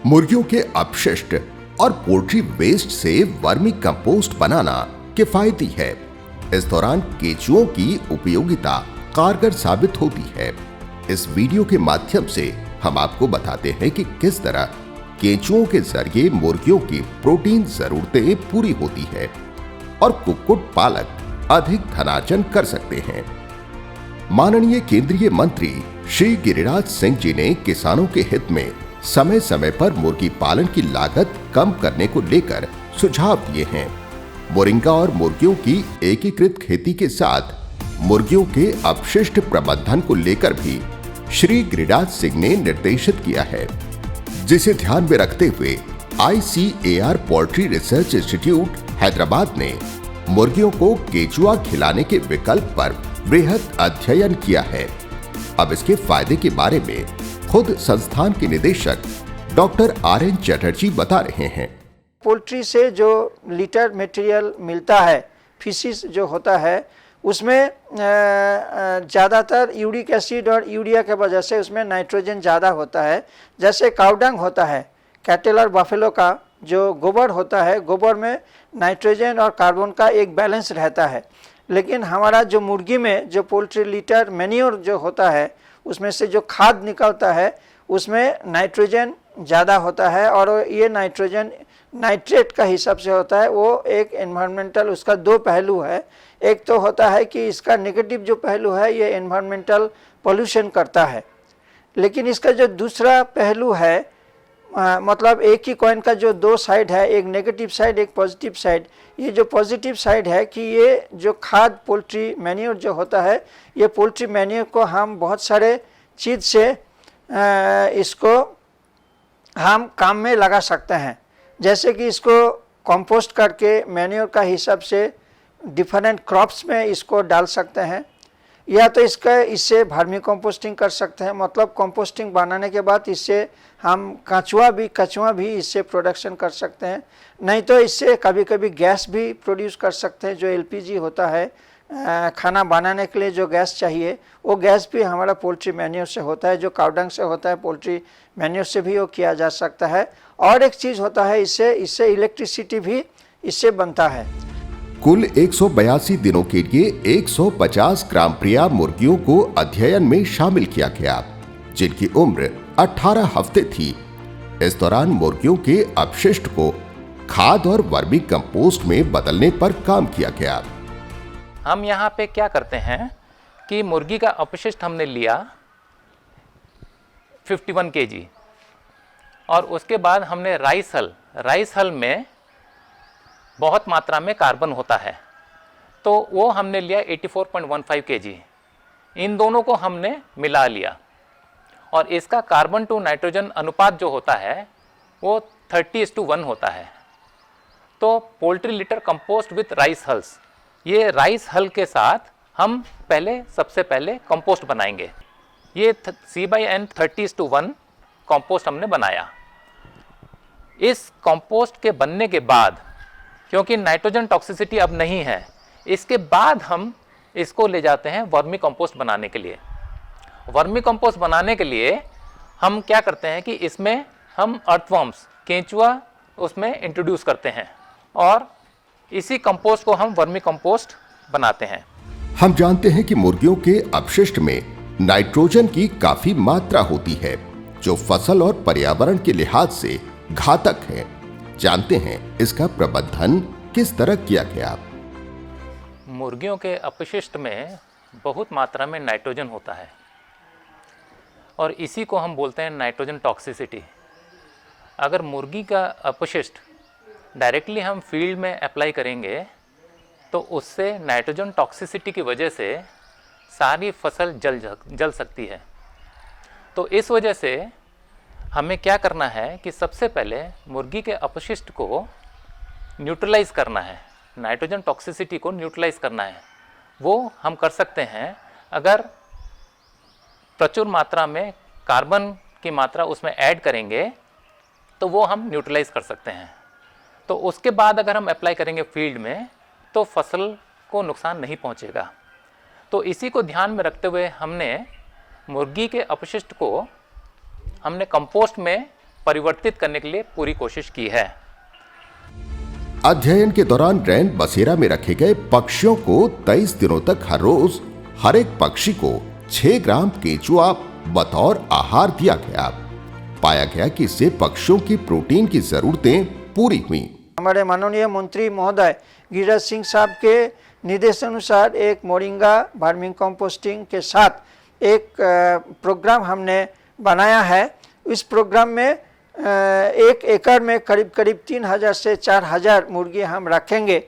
मुर्गियों के अपशिष्ट और पोल्ट्री वेस्ट से वर्मी कंपोस्ट बनाना किफायती है। इस दौरान केंचुओं की उपयोगिता कारगर साबित होती है। इस वीडियो के माध्यम से हम आपको बताते हैं कि किस तरह केंचुओं के जरिए मुर्गियों की प्रोटीन जरूरतें पूरी होती है और कुक्कुट पालक अधिक धनार्जन कर सकते हैं। माननीय केंद्रीय मंत्री श्री गिरिराज सिंह जी ने किसानों के हित में समय समय पर मुर्गी पालन की लागत कम करने को लेकर सुझाव दिए हैं। मोरिंगा और मुर्गियों की एकीकृत खेती के साथ मुर्गियों के अपशिष्ट प्रबंधन को लेकर भी श्री गिरिराज सिंह ने निर्देशित किया है, जिसे ध्यान में रखते हुए ICAR poultry research institute Hyderabad ने मुर्गियों को केचुआ खिलाने के विकल्प पर वृहद अध्ययन किया है। अब इसके फायदे के बारे में खुद संस्थान के निदेशक डॉक्टर RN चटर्जी बता रहे हैं। पोल्ट्री से जो लिटर मटेरियल मिलता है, फिशिस जो होता है, उसमें ज़्यादातर यूरिक एसिड और यूरिया के वजह से उसमें नाइट्रोजन ज़्यादा होता है। जैसे काउडंग होता है, कैटल और बफेलो का जो गोबर होता है, गोबर में नाइट्रोजन और कार्बन का एक बैलेंस रहता है। लेकिन हमारा जो मुर्गी में जो पोल्ट्री लिटर मैन्योर जो होता है, उसमें से जो खाद निकलता है उसमें नाइट्रोजन ज़्यादा होता है और ये नाइट्रोजन नाइट्रेट का हिसाब से होता है। वो एक एनवायरमेंटल, उसका दो पहलू है। एक तो होता है कि इसका नेगेटिव जो पहलू है ये एनवायरमेंटल पोल्यूशन करता है, लेकिन इसका जो दूसरा पहलू है, मतलब एक ही कॉइन का जो दो साइड है, एक नेगेटिव साइड एक पॉजिटिव साइड। ये जो पॉजिटिव साइड है कि ये जो खाद पोल्ट्री मैन्योर जो होता है, ये पोल्ट्री मैन्योर को हम बहुत सारे चीज़ से इसको हम काम में लगा सकते हैं। जैसे कि इसको कंपोस्ट करके मैन्योर का हिसाब से डिफरेंट क्रॉप्स में इसको डाल सकते हैं, या तो इससे वर्मी कंपोस्टिंग कर सकते हैं। मतलब कंपोस्टिंग बनाने के बाद इससे हम कचुआ भी इससे प्रोडक्शन कर सकते हैं। नहीं तो इससे कभी कभी गैस भी प्रोड्यूस कर सकते हैं। जो LPG होता है, खाना बनाने के लिए जो गैस चाहिए, वो गैस भी हमारा पोल्ट्री मैन्योर से होता है। जो काउडंग से होता है, पोल्ट्री मैन्योर से भी वो किया जा सकता है। और एक चीज़ होता है, इससे इलेक्ट्रिसिटी भी इससे बनता है। कुल 182 दिनों के लिए 150 ग्राम प्रिया मुर्गियों को अध्ययन में शामिल किया गया, जिनकी उम्र 18 हफ्ते थी। इस दौरान मुर्गियों के अपशिष्ट को खाद और वर्मी कंपोस्ट में बदलने पर काम किया गया। हम यहाँ पे क्या करते हैं कि मुर्गी का अपशिष्ट हमने लिया 51 kg, और उसके बाद हमने राइस हल में बहुत मात्रा में कार्बन होता है, तो वो हमने लिया 84.15 kg। इन दोनों को हमने मिला लिया और इसका कार्बन टू नाइट्रोजन अनुपात जो होता है वो 30:1 होता है। तो poultry litre compost with rice hulls, ये राइस हल के साथ हम सबसे पहले कंपोस्ट बनाएंगे। ये C/N 30:1 कंपोस्ट हमने बनाया। इस कंपोस्ट के बनने के बाद, क्योंकि नाइट्रोजन टॉक्सिसिटी अब नहीं है, इसके बाद हम इसको ले जाते हैं वर्मी कंपोस्ट बनाने के लिए। वर्मी कंपोस्ट बनाने के लिए हम क्या करते हैं कि इसमें हम अर्थवर्म्स, केंचुआ उसमें इंट्रोड्यूस करते हैं और इसी कंपोस्ट को हम वर्मी कंपोस्ट बनाते हैं। हम जानते हैं कि मुर्गियों के अपशिष्ट में नाइट्रोजन की काफी मात्रा होती है, जो फसल और पर्यावरण के लिहाज से घातक है। जानते हैं इसका प्रबंधन किस तरह किया गया। मुर्गियों के अपशिष्ट में बहुत मात्रा में नाइट्रोजन होता है और इसी को हम बोलते हैं नाइट्रोजन टॉक्सिसिटी। अगर मुर्गी का अपशिष्ट डायरेक्टली हम फील्ड में अप्लाई करेंगे तो उससे नाइट्रोजन टॉक्सिसिटी की वजह से सारी फसल जल सकती है। तो इस वजह से हमें क्या करना है कि सबसे पहले मुर्गी के अपशिष्ट को न्यूट्रलाइज करना है, नाइट्रोजन टॉक्सिसिटी को न्यूट्रलाइज करना है। वो हम कर सकते हैं अगर प्रचुर मात्रा में कार्बन की मात्रा उसमें ऐड करेंगे तो वो हम न्यूट्रलाइज कर सकते हैं। तो उसके बाद अगर हम अप्लाई करेंगे फील्ड में तो फसल को नुकसान नहीं पहुंचेगा। तो इसी को ध्यान में रखते हुए हमने मुर्गी के अपशिष्ट को हमने कंपोस्ट में परिवर्तित करने के लिए पूरी कोशिश की है। अध्ययन के दौरान रैन बसेरा में रखे गए पक्षियों को 23 दिनों तक हर रोज हर एक पक्षी को 6 ग्राम केंचुआ बतौर आहार दिया गया। पाया गया कि इससे पक्षियों की प्रोटीन की जरूरतें पूरी हुई। हमारे माननीय मंत्री महोदय गिरिराज सिंह साहब के निर्देशानुसार एक मोरिंगा वर्मी कंपोस्टिंग के साथ एक प्रोग्राम हमने बनाया है। इस प्रोग्राम में 1 एकड़ में करीब 3000 से 4000 मुर्गी हम रखेंगे।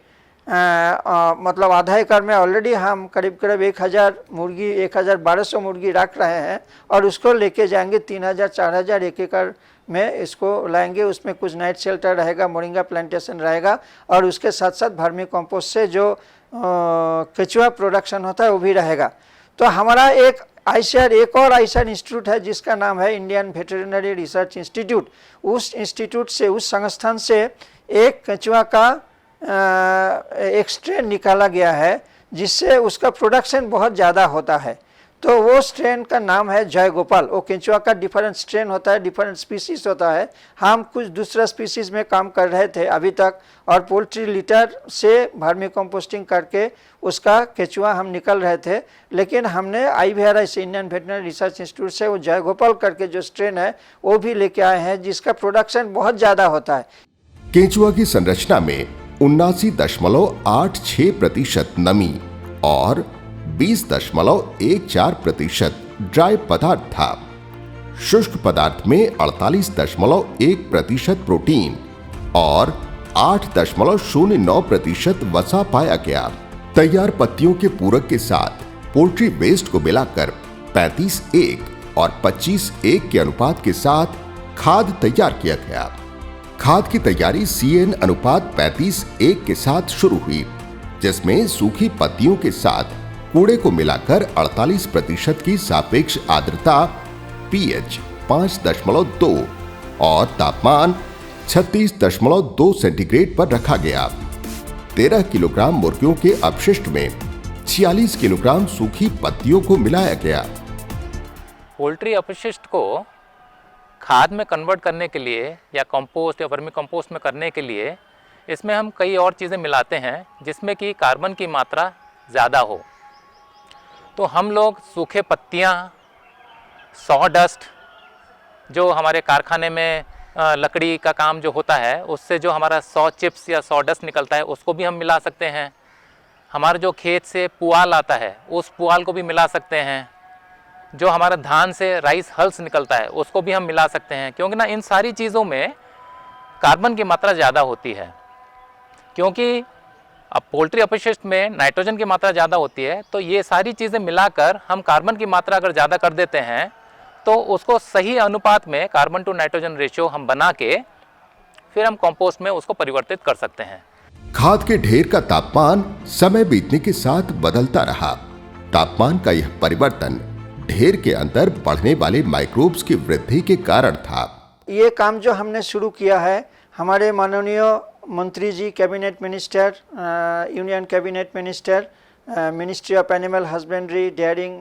मतलब आधा एकड़ में ऑलरेडी हम करीब 1000 मुर्गी 1200 मुर्गी रख रहे हैं और उसको लेके जाएंगे 3000-4000 एक एकड़ में इसको लाएंगे। उसमें कुछ नाइट शेल्टर रहेगा, मोरिंगा प्लांटेशन रहेगा और उसके साथ साथ वर्मी कंपोस्ट से जो केचुआ प्रोडक्शन होता है वो भी रहेगा। तो हमारा एक और आईसीआर इंस्टीट्यूट है जिसका नाम है इंडियन वेटरनरी रिसर्च इंस्टीट्यूट। उस इंस्टीट्यूट से, उस संस्थान से एक केचुआ का एक स्ट्रेन निकाला गया है जिससे उसका प्रोडक्शन बहुत ज़्यादा होता है। तो वो स्ट्रेन का नाम है जय गोपाल। वो केंचुआ का डिफरेंट स्ट्रेन होता है, डिफरेंट स्पीसीज होता है। हम कुछ दूसरा स्पीसीज में काम कर रहे थे अभी तक और पोल्ट्री लिटर से वर्मी कंपोस्टिंग करके उसका केंचुआ हम निकल रहे थे, लेकिन हमने IVRI से, इंडियन वेटरनरी रिसर्च इंस्टीट्यूट से वो जय गोपाल करके जो स्ट्रेन है वो भी लेके आए हैं जिसका प्रोडक्शन बहुत ज़्यादा होता है। केंचुआ की संरचना में 79.86% नमी और 20.14% ड्राई पदार्थ था। शुष्क पदार्थ में 48.1% प्रोटीन और 8.09% वसा पाया गया। तैयार पत्तियों के पूरक के साथ पोल्ट्री वेस्ट को मिलाकर 35:1 और 25:1 के अनुपात के साथ खाद तैयार किया गया। खाद की तैयारी CN अनुपात 35:1 के साथ शुरू हुई, जिसमें सूखी पत्तियों के साथ कूड़े को मिलाकर 48% की सापेक्ष आर्द्रता, pH 5.2 और तापमान 36.2 सेंटीग्रेड पर रखा गया। 13 किलोग्राम मुर्गियों के अपशिष्ट में 46 किलोग्राम सूखी पत्तियों को मिलाया गया। पोल्ट्री अपशिष्ट को खाद में कन्वर्ट करने के लिए या कंपोस्ट या वर्मी कंपोस्ट में करने के लिए इसमें हम कई और चीज़ें मिलाते हैं जिसमें कि कार्बन की मात्रा ज़्यादा हो। तो हम लोग सूखे पत्तियाँ, सॉडस्ट, जो हमारे कारखाने में लकड़ी का काम जो होता है उससे जो हमारा सॉ चिप्स या सॉडस्ट निकलता है उसको भी हम मिला सकते हैं। हमारे जो खेत से पुआल आता है उस पुआल को भी मिला सकते हैं। जो हमारा धान से राइस हल्स निकलता है उसको भी हम मिला सकते हैं, क्योंकि ना इन सारी चीज़ों में कार्बन की मात्रा ज़्यादा होती है। क्योंकि अब पोल्ट्री अपशिष्ट में नाइट्रोजन की मात्रा ज़्यादा होती है, तो ये सारी चीज़ें मिलाकर हम कार्बन की मात्रा अगर ज़्यादा कर देते हैं तो उसको सही अनुपात में कार्बन टू नाइट्रोजन रेशियो हम बना के फिर हम कंपोस्ट में उसको परिवर्तित कर सकते हैं। खाद के ढेर का तापमान समय बीतने के साथ बदलता रहा। तापमान का यह परिवर्तन ढेर के अंदर बढ़ने वाले माइक्रोब्स की वृद्धि के कारण था। ये काम जो हमने शुरू किया है, हमारे माननीय मंत्री जी, cabinet minister, union cabinet minister, ministry of animal husbandry, dairying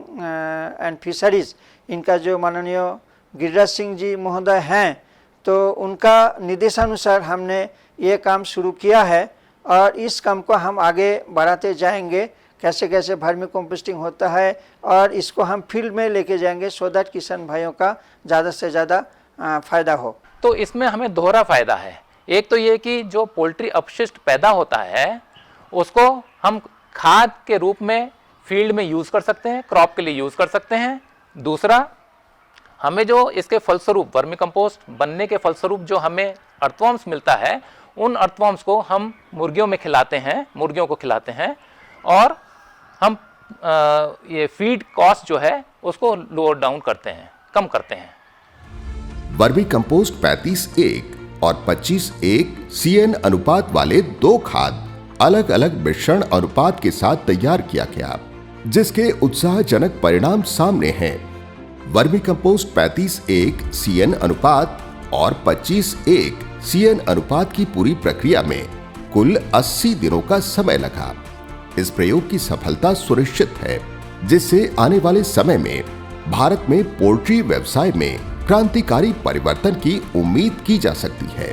and fisheries, इनका जो माननीय गिरिराज सिंह जी महोदय हैं, तो उनका निर्देशानुसार हमने ये काम शुरू किया है और इस काम को हम आगे बढ़ाते जाएंगे। कैसे कैसे वर्मी कंपोस्टिंग होता है और इसको हम फील्ड में लेके जाएंगे सो दैट किसान भाइयों का ज़्यादा से ज़्यादा फ़ायदा हो। तो इसमें हमें दोहरा फ़ायदा है। एक तो ये कि जो पोल्ट्री अपशिष्ट पैदा होता है उसको हम खाद के रूप में फील्ड में यूज़ कर सकते हैं, क्रॉप के लिए यूज़ कर सकते हैं। दूसरा, हमें जो इसके फलस्वरूप वर्मी कंपोस्ट बनने के फलस्वरूप जो हमें अर्थवर्म्स मिलता है, उन अर्थवर्म्स को हम मुर्गियों में खिलाते हैं, मुर्गियों को खिलाते हैं और हम ये फीड कॉस्ट जो है उसको लोअर डाउन करते हैं, कम करते हैं। वर्मी कंपोस्ट 35:1 और 25:1 CN अनुपात वाले 2 खाद अलग अलग मिश्रण अनुपात के साथ तैयार किया गया, जिसके उत्साहजनक परिणाम सामने हैं। वर्मी कंपोस्ट 35:1 CN अनुपात और 25:1 CN अनुपात की पूरी प्रक्रिया में कुल 80 दिनों का समय लगा। इस प्रयोग की सफलता सुनिश्चित है, जिससे आने वाले समय में भारत में पोल्ट्री व्यवसाय में क्रांतिकारी परिवर्तन की उम्मीद की जा सकती है।